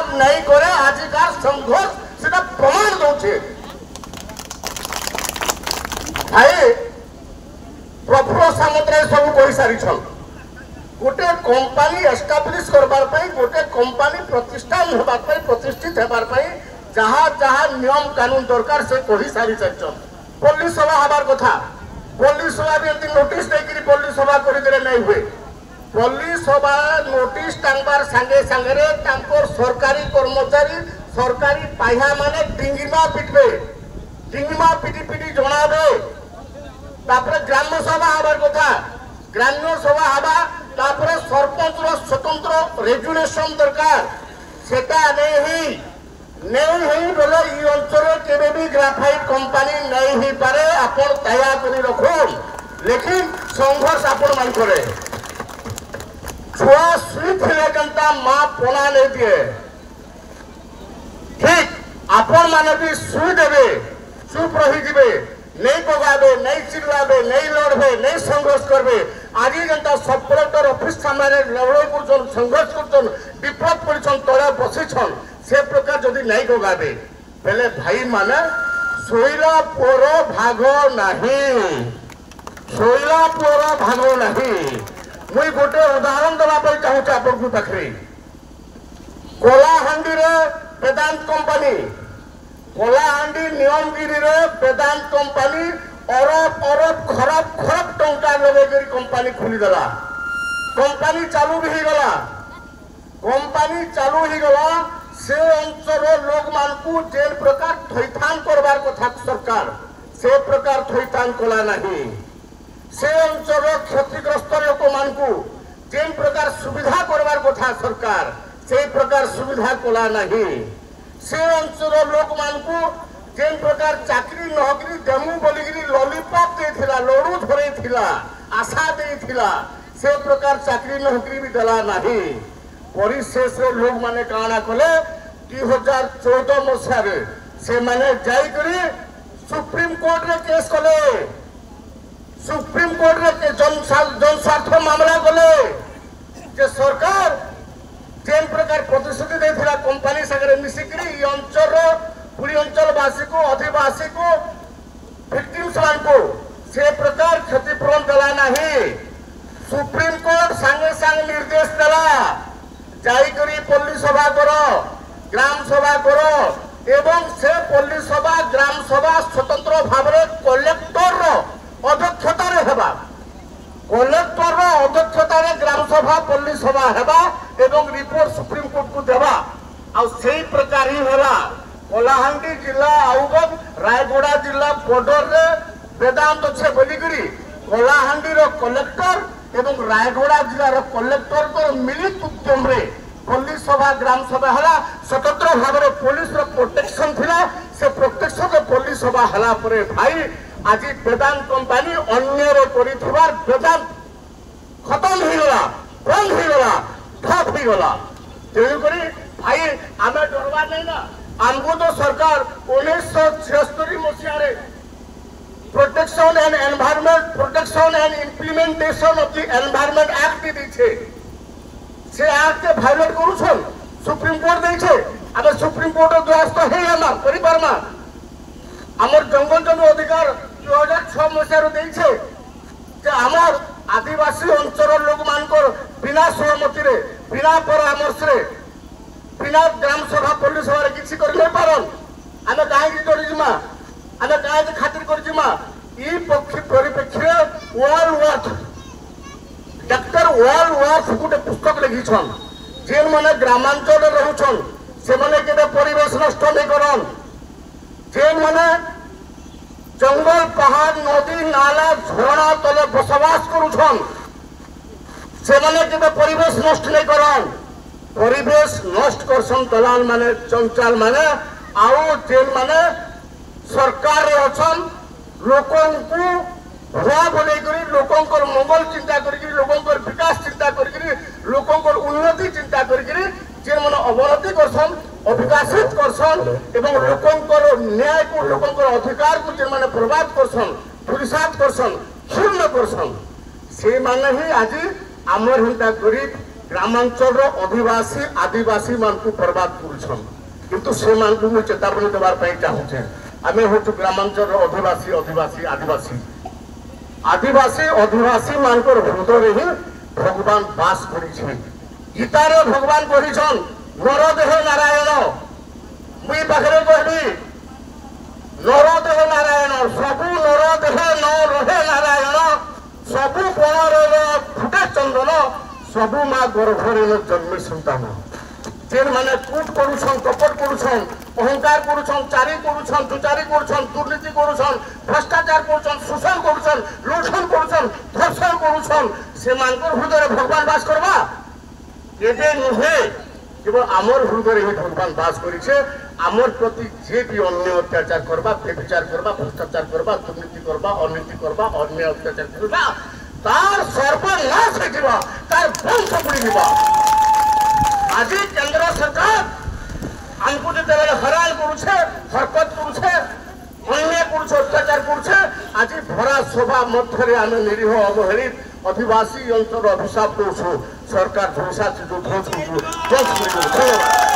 नहीं करे आजिकार संघर्ष सेटा प्रमाण दौचे भाई प्रफुल्ल सामंतराय सब कहि सारिछन गोटे कंपनी एस्टाब्लिश करबार पई गोटे कंपनी प्रतिष्ठान हेबार पई प्रतिष्ठित हेबार पई जहा जहा नियम कानून दरकार से कहि सारि छन पुलिस सभा हबार कथा पुलिस सभा भी नोटिस देकरी पुलिस सभा करि देले नहीं हुए पुलिस सभा नोटिस टांगबार संगे संगे तांकोर सरकारी कर्मचारी सरकारी पाइहा माने डिंगिमा पिटबे डिंगिमा पिटी पिटी जणाबे तापर ग्राम्य सभा हबार कथा ग्राम्य सभा हबा तापर सरपंच रो स्वतंत्र रेजुलेशन दरकार सेटा नहीं बोले ई अंचल केबे भी ग्राफाइट कंपनी नहीं ही पारे आपण तया करी रखुन लेकिन संघर्ष आपण मान करे छुआ सुई थे जनता माँ पोला नहीं दिए ठीक आपण माने भी सुई देवे चुप रही दिवे नहीं पगाबे नहीं चिल्लाबे नहीं लड़बे नहीं संघर्ष करबे आज जनता सब कलेक्टर ऑफिस सामने लड़ाई करछन संघर्ष करछन विपद पड़छन तळे बसिछन से प्रकार जदि नहीं पगाबे पहले भाई माने सोइला पोर भाग नहीं सोइला पोर भाग नहीं मुई गोटे उदाहरण देवा चाहूँ आपन पाखे कोलाहांडी रे वेदांत कंपनी कोलाहांडी नियमगिरी रे वेदांत कंपनी अरब अरब खरब खरब टंका लगे कंपनी खोलीदेला कंपनी चालू भी गला कंपनी चालू ही गला से अंचल लोक मानकू जेन प्रकार थैथान करबार कथा सरकार से प्रकार थैथान कला नहीं से अंचल क्षतिग्रस्त लोक मानकू जेन प्रकार सुविधा करबार कथा सरकार से प्रकार सुविधा कला नहीं से अंचल लोक मानकू जेन प्रकार चाकरी नौकरी देमु बोलिगिरी लॉलीपॉप देथिला लडू धरेथिला आशा देथिला से प्रकार चाकरी नौकरी भी देला नहीं परिशेष रे लोग माने काना कले 2014 मसिया रे से माने जाई करी सुप्रीम कोर्ट रे केस कले सुप्रीम कोर्ट रे जन स्वार्थ मामला गले जे सरकार जेन प्रकार प्रतिश्रुति देथिला कंपनी संगे मिसिकरी ई अंचल पूरी अंचल वासी को आदिवासी को विक्टिम्स को से प्रकार क्षतिपूरण देला नहीं सुप्रीम कोर्ट संगे संग निर्देश देला जाई करी पुलिस सभा करो ग्राम सभा करो एवं से पुलिस सभा ग्राम सभा स्वतंत्र भावरे कलेक्टर अध्यक्षता रे हेबा कलेक्टर अध्यक्षता रे ग्राम सभा पुलिस सभा हेबा एवं रिपोर्ट सुप्रीम कोर्ट को देबा आ सेही प्रकार ही होला कोलाहांडी जिला आउगम रायगड़ा जिला बॉर्डर रे वेदांत छे बोलिकरी कोलाहांडी रो कलेक्टर एवं रायगड़ा जिला रो कलेक्टर को मिलित उद्यम रे पुलिस सभा ग्राम सभा हला स्वतंत्र भाव पुलिस रो प्रोटेक्शन थिला से प्रोटेक्शन रो पुलिस सभा हला परे भाई आज वेदांत कंपनी अन्य रे करिथिबार वेदांत खत्म हो गला बंद हो गला ठप हो गला तेणु करी भाई आमे डरवा नहीं ना हमको तो सरकार 1976 मसीहा रे protection and environment protection and implementation of the environment act दीछे से एक्ट के वायलेट करूछन सुप्रीम कोर्ट देछे आबे सुप्रीम कोर्ट द्वारस्थ हे हम परिवार मा हमर जंगल जमी अधिकार 2006 मसीहा रे देछे जे हमर आदिवासी अंचल लोक मानकर बिना सहमति रे बिना परामर्श रे बिना ग्राम सभा पुलिस सभा किसी कर नहीं पारन आमे काहे की करि जिमा आमे काहे के खातिर कर जिमा ई पक्षी परिप्रेक्षी Wordsworth doctor Wordsworth गुटे पुस्तक लिखी छन जेन माने ग्रामांचल रे रहउछन से माने केबे परिवेश नष्ट नहीं करन जेन माने जंगल पहाड़ नदी नाला झरना तले बसवास करूछन से माने केबे परिवेश नष्ट नहीं करन परिवेश नष्ट करसन दलाल माने चंचाल माने आउ जेन माने सरकार रे अछन लोकन को भवा बोले करी लोकन को मंगल चिंता करी लोकन को विकास चिंता करी लोकन को उन्नति चिंता करी जे माने अवनति करसन अविकासित करसन एवं लोकन को न्याय को लोकन को अधिकार को जे माने बर्बाद करसन पुरुषार्थ करसन क्षुण्ण करसन से माने ही आज आमर हिंता गरीब ग्रामांचल अधिवासी आदिवासी मान को बर्बाद करुछन किंतु से मान को मैं चेतावनी देवार पई चाहूछे आमे होछु ग्रामांचल अधिवासी आदिवासी आदिवासी अधिवासी मानकर हृदय ही भगवान बास करिछे गीतार भगवान कहिछन नरदेह नारायण मुई पाखरे कहबी नरदेह नारायण सबु नरदेह न रहे नारायण सबु बणरे फुटे चंदन सबु माँ गर्भरे जन्मे संतान जेन माने कूट करुछन कपट करुछन अहंकार करुछन चारी करुछन दुचारी करुछन दुर्नीति करुछन भ्रष्टाचार करुछन शोषण करुछन लूठन करुछन धर्षण करुछन से मानकर हृदय भगवान बास करबा एबे नुहे केवल आमर हृदय ही भगवान बास करिछे आमर प्रति जे भी अन्य अत्याचार करबा व्यभिचार करबा भ्रष्टाचार करबा दुर्नीति करबा अनीति करबा अन्य अत्याचार करबा तार सर्वनाश होइबा तार वंश बुड़ीबा आज केंद्र सरकार हमको जो हरान करुछे हरकत करुछे अन्याय करुछे अत्याचार करुछे आज भरा सभा मध्य आम निरीह अवहेलित आदिवासी अंचल अभिशाप दौछु सरकार धोषा धन्यवाद।